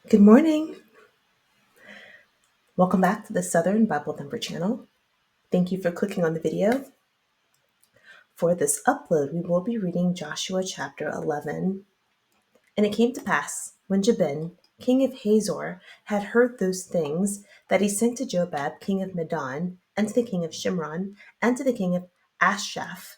Good morning. Welcome back to the Southern Bible Thumper channel. Thank you for clicking on the video. For this upload, we will be reading Joshua chapter 11. And it came to pass, when Jabin, king of Hazor, had heard those things, that he sent to Jobab, king of Medan, and to the king of Shimron, and to the king of Ashaph,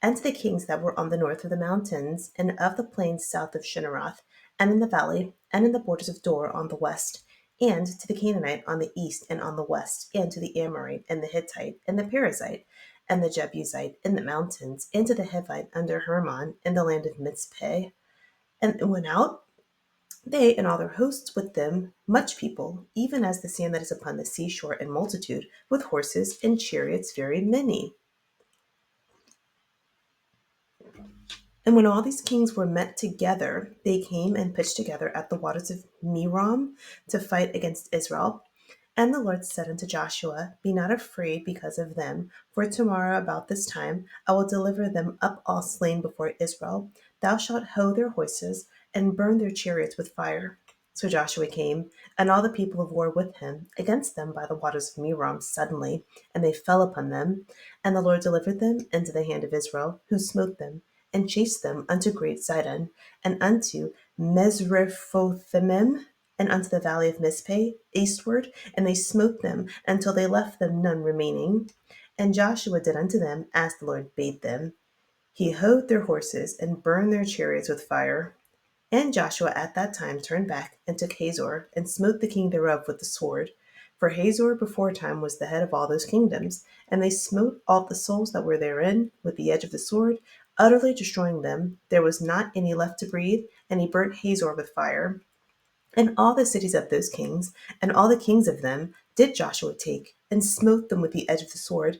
and to the kings that were on the north of the mountains, and of the plains south of Shinneroth, and in the valley, and in the borders of Dor on the west, and to the Canaanite on the east and on the west, and to the Amorite, and the Hittite, and the Perizzite, and the Jebusite in the mountains, and to the Hivite under Hermon in the land of Mitzpeh. And went out, they and all their hosts with them, much people, even as the sand that is upon the seashore in multitude, with horses and chariots very many. And when all these kings were met together, they came and pitched together at the waters of Merom to fight against Israel. And the Lord said unto Joshua, Be not afraid because of them, for tomorrow about this time I will deliver them up all slain before Israel. Thou shalt hoe their horses and burn their chariots with fire. So Joshua came, and all the people of war with him, against them by the waters of Merom suddenly, and they fell upon them. And the Lord delivered them into the hand of Israel, who smote them, and chased them unto great Sidon, and unto Mesrephothemim, and unto the valley of Mizpeh eastward, and they smote them until they left them none remaining. And Joshua did unto them as the Lord bade them. He hoed their horses and burned their chariots with fire. And Joshua at that time turned back and took Hazor, and smote the king thereof with the sword. For Hazor beforetime was the head of all those kingdoms, and they smote all the souls that were therein with the edge of the sword, utterly destroying them. There was not any left to breathe, and he burnt Hazor with fire. And all the cities of those kings, and all the kings of them, did Joshua take, and smote them with the edge of the sword.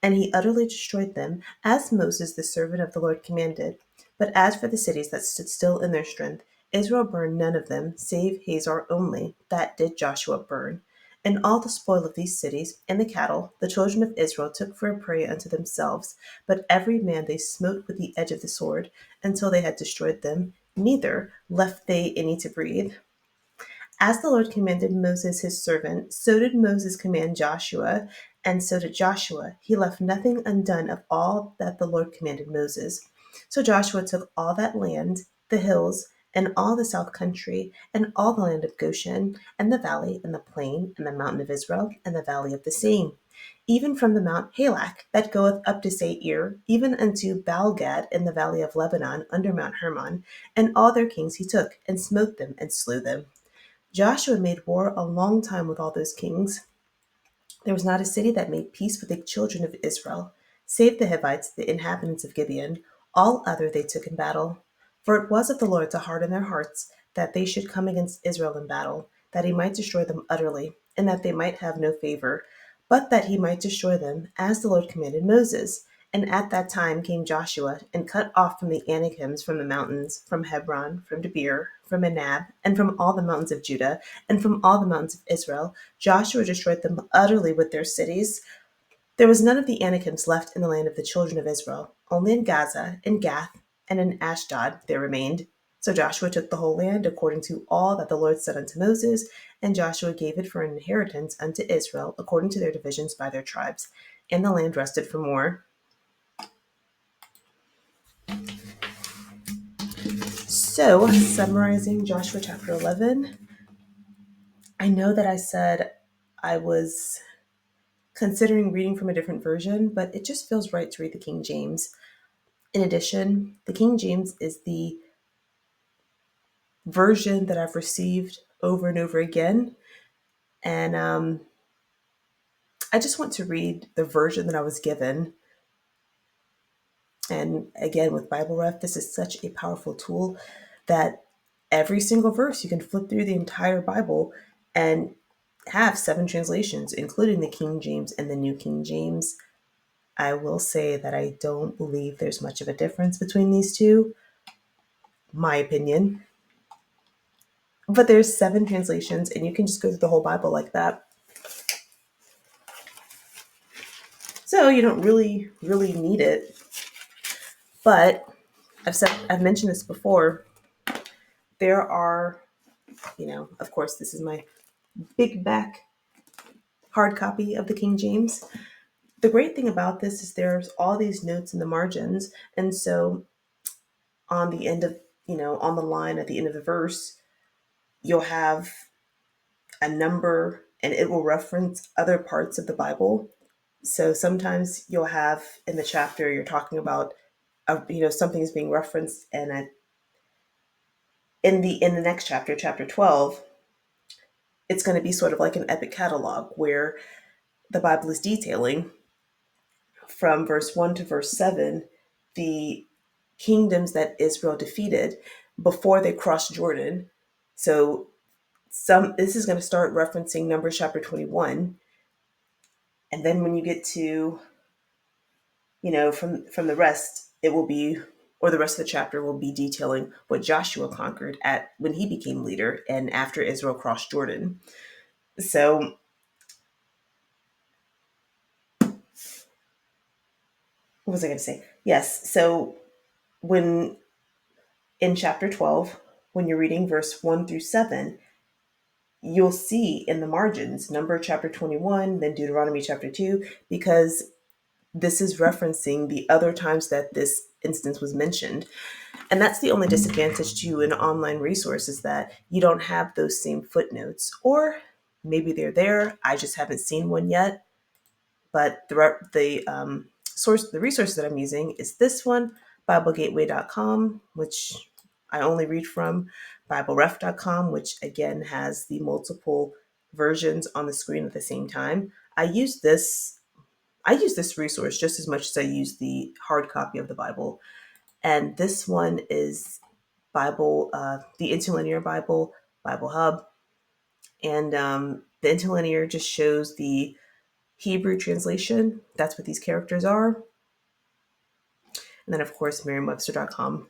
And he utterly destroyed them, as Moses the servant of the Lord commanded. But as for the cities that stood still in their strength, Israel burned none of them, save Hazor only, that did Joshua burn. And all the spoil of these cities, and the cattle, the children of Israel took for a prey unto themselves. But every man they smote with the edge of the sword, until they had destroyed them, neither left they any to breathe. As the Lord commanded Moses his servant, so did Moses command Joshua, and so did Joshua. He left nothing undone of all that the Lord commanded Moses. So Joshua took all that land, the hills, and all the south country, and all the land of Goshen, and the valley, and the plain, and the mountain of Israel, and the valley of the sea, even from the Mount Halak that goeth up to Seir, even unto Baalgad in the valley of Lebanon, under Mount Hermon, and all their kings he took, and smote them, and slew them. Joshua made war a long time with all those kings. There was not a city that made peace with the children of Israel, save the Hivites, the inhabitants of Gibeon. All other they took in battle. For it was of the Lord to harden their hearts, that they should come against Israel in battle, that he might destroy them utterly, and that they might have no favor, but that he might destroy them, as the Lord commanded Moses. And at that time came Joshua, and cut off from the Anakims, from the mountains, from Hebron, from Debir, from Anab, and from all the mountains of Judah, and from all the mountains of Israel. Joshua destroyed them utterly with their cities. There was none of the Anakims left in the land of the children of Israel. Only in Gaza, in Gath, and in Ashdod there remained. So Joshua took the whole land according to all that the Lord said unto Moses, and Joshua gave it for an inheritance unto Israel according to their divisions by their tribes. And the land rested from war. So, summarizing Joshua chapter 11, I know that I said I was considering reading from a different version, but it just feels right to read the King James. In addition, the King James is the version that I've received over and over again. And I just want to read the version that I was given. And again, with Bible Ref, this is such a powerful tool that every single verse you can flip through the entire Bible and have 7 translations, including the King James and the New King James. I will say that I don't believe there's much of a difference between these two, my opinion. But there's 7 translations, and you can just go through the whole Bible like that. So you don't really need it. But I've mentioned this before. There are Of course, this is my big back hard copy of the King James. The great thing about this is there's all these notes in the margins. And so on the end of, on the line at the end of the verse, you'll have a number and it will reference other parts of the Bible. So sometimes you'll have in the chapter you're talking about, something is being referenced, and in the next chapter, chapter 12, it's going to be sort of like an epic catalog where the Bible is detailing from verse 1 to verse 7 the kingdoms that Israel defeated before they crossed Jordan. So this is going to start referencing Numbers chapter 21, and then when you get to, from the rest, it will be, or the rest of the chapter will be detailing what Joshua conquered at when he became leader and after Israel crossed Jordan. So what was I going to say? Yes. So when in chapter 12, when you're reading verse 1 through 7, you'll see in the margins Number chapter 21, then Deuteronomy chapter 2, because this is referencing the other times that this instance was mentioned. And that's the only disadvantage to an online resource, is that you don't have those same footnotes, or maybe they're there. I just haven't seen one yet. But the resource that I'm using is this one, BibleGateway.com, which I only read from, BibleRef.com, which again has the multiple versions on the screen at the same time. I use this resource just as much as I use the hard copy of the Bible. And this one is the Interlinear Bible, Bible Hub. And the Interlinear just shows the Hebrew translation. That's what these characters are. And then, of course, Merriam-Webster.com.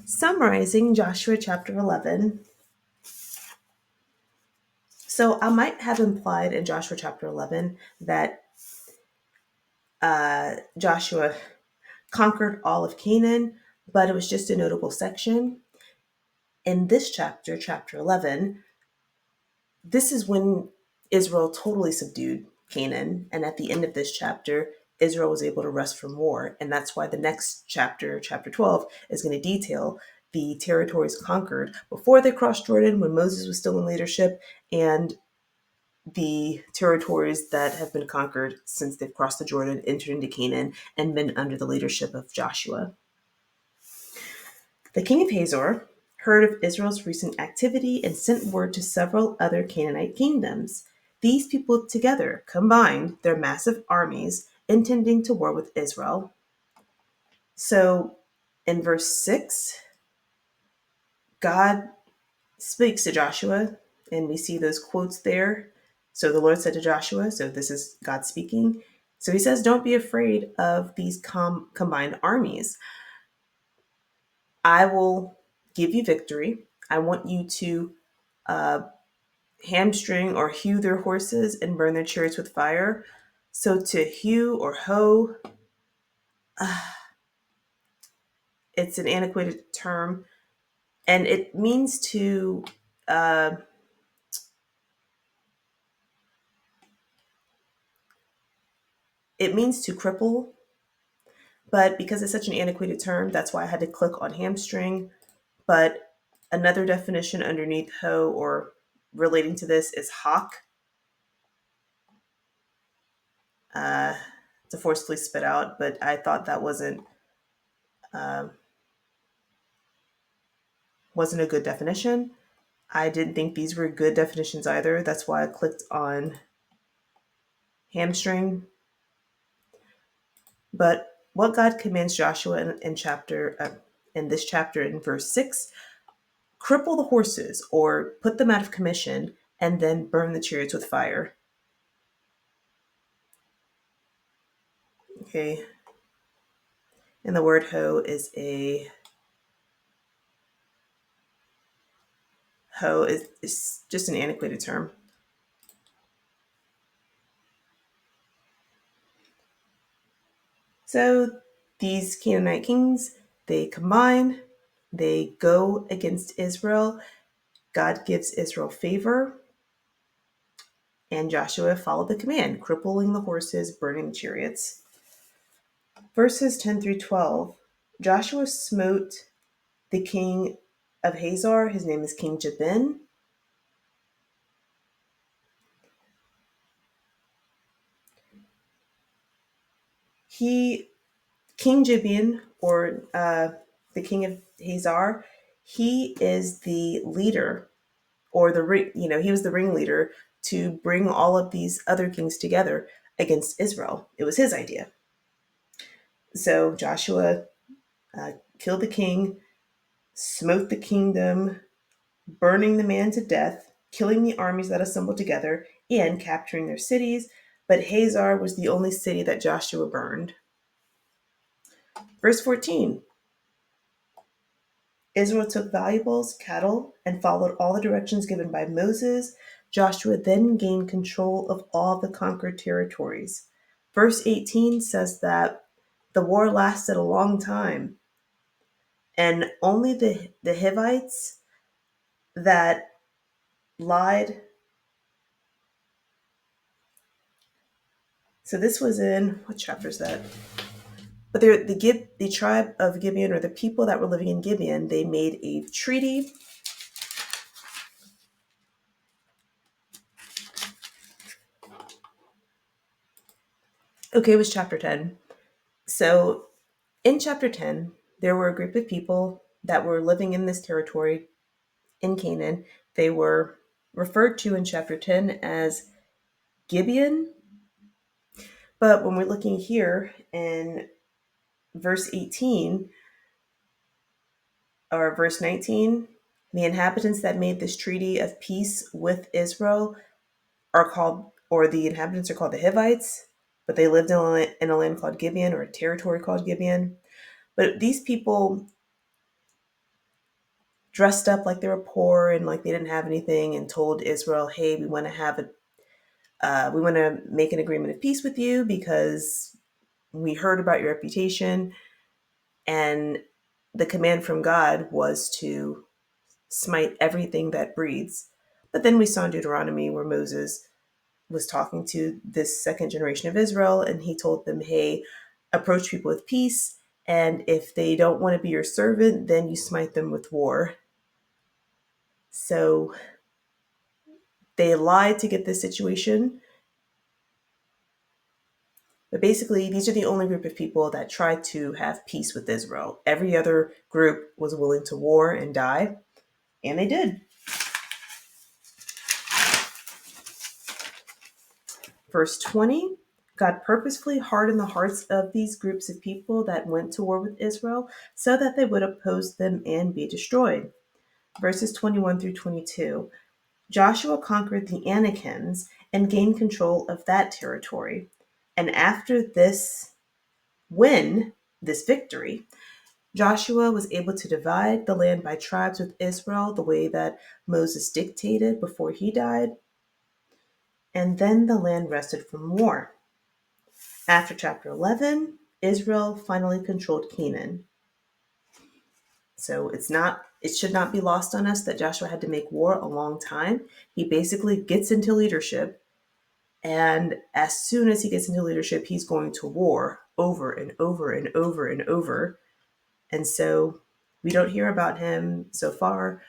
Summarizing Joshua chapter 11. So I might have implied in Joshua chapter 11 that Joshua conquered all of Canaan, but it was just a notable section. In this chapter, chapter 11, this is when Israel totally subdued Canaan. And at the end of this chapter, Israel was able to rest from war. And that's why the next chapter, chapter 12, is going to detail the territories conquered before they crossed Jordan, when Moses was still in leadership, and the territories that have been conquered since they've crossed the Jordan, entered into Canaan, and been under the leadership of Joshua. The king of Hazor heard of Israel's recent activity and sent word to several other Canaanite kingdoms. These people together combined their massive armies, intending to war with Israel. So in verse 6, God speaks to Joshua, and we see those quotes there. So the Lord said to Joshua, so this is God speaking. So he says, don't be afraid of these combined armies. I will give you victory. I want you to hamstring or hew their horses and burn their chariots with fire. So to hew or hoe, it's an antiquated term, and it means to cripple. But because it's such an antiquated term, that's why I had to click on hamstring. But another definition underneath hoe or relating to this is hawk. To forcefully spit out, but I thought that wasn't a good definition. I didn't think these were good definitions either. That's why I clicked on hamstring. But what God commands Joshua in this chapter in verse 6, cripple the horses or put them out of commission, and then burn the chariots with fire. Okay. And the word hoe is just an antiquated term. So these Canaanite kings, They combine, they go against Israel. God gives Israel favor, and Joshua followed the command, crippling the horses, burning the chariots. Verses 10 through 12. Joshua smote the king of Hazor. His name is King Jabin. King Jabin, or the king of Hazor, he is the leader, or he was the ringleader to bring all of these other kings together against Israel. It was his idea. So Joshua killed the king, smote the kingdom, burning the man to death, killing the armies that assembled together, and capturing their cities. But Hazor was the only city that Joshua burned. Verse 14. Israel took valuables, cattle, and followed all the directions given by Moses. Joshua then gained control of all the conquered territories. Verse 18 says that the war lasted a long time, and only the Hivites that lied. So this was in, what chapter is that? But the tribe of Gibeon, or the people that were living in Gibeon, they made a treaty. Okay, it was chapter 10. So in chapter 10, there were a group of people that were living in this territory in Canaan. They were referred to in chapter 10 as Gibeon. But when we're looking here in verse 18 or verse 19, the inhabitants that made this treaty of peace with Israel are called, or the inhabitants are called the Hivites, but they lived in a land called Gibeon, or a territory called Gibeon. But these people dressed up like they were poor and like they didn't have anything, and told Israel, "Hey, we want to we want to make an agreement of peace with you because we heard about your reputation." And the command from God was to smite everything that breathes. But then we saw in Deuteronomy where Moses was talking to this second generation of Israel, and he told them, "Hey, approach people with peace, and if they don't want to be your servant, then you smite them with war." So they lied to get this situation. But basically, these are the only group of people that tried to have peace with Israel. Every other group was willing to war and die, and they did. Verse 20, God purposefully hardened the hearts of these groups of people that went to war with Israel so that they would oppose them and be destroyed. Verses 21 through 22, Joshua conquered the Anakims and gained control of that territory. And after this victory, Joshua was able to divide the land by tribes with Israel the way that Moses dictated before he died. And then the land rested from war. After chapter 11, Israel finally controlled Canaan. So it should not be lost on us that Joshua had to make war a long time. He basically gets into leadership, and as soon as he gets into leadership, he's going to war over and over and over and over. And so we don't hear about him so far.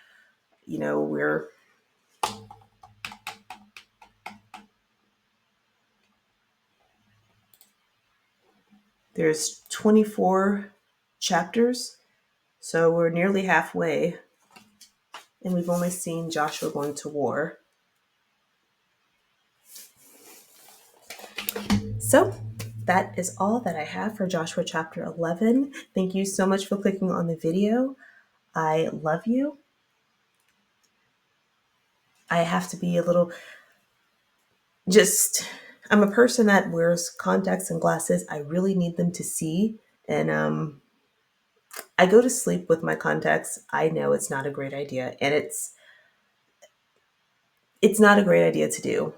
There's 24 chapters, so we're nearly halfway, and we've only seen Joshua going to war. So that is all that I have for Joshua chapter 11. Thank you so much for clicking on the video. I love you. I have to be I'm a person that wears contacts and glasses. I really need them to see. And I go to sleep with my contacts. I know it's not a great idea. And it's not a great idea to do.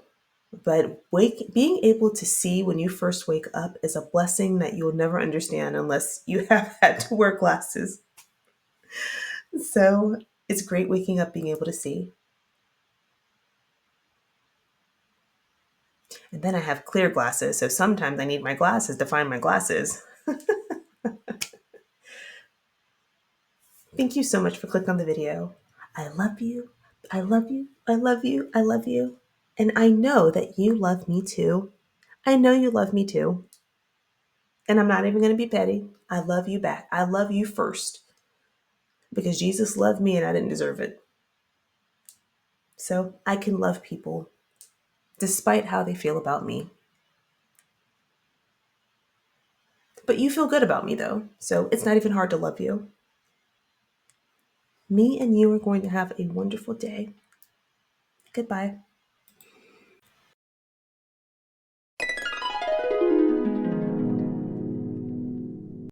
But being able to see when you first wake up is a blessing that you'll never understand unless you have had to wear glasses. So it's great waking up being able to see. And then I have clear glasses, so sometimes I need my glasses to find my glasses. Thank you so much for clicking on the video. I love you. I love you. I love you. I love you. And I know that you love me too. I know you love me too. And I'm not even going to be petty. I love you back. I love you first because Jesus loved me and I didn't deserve it. So I can love people despite how they feel about me. But you feel good about me though. So it's not even hard to love you. Me and you are going to have a wonderful day. Goodbye.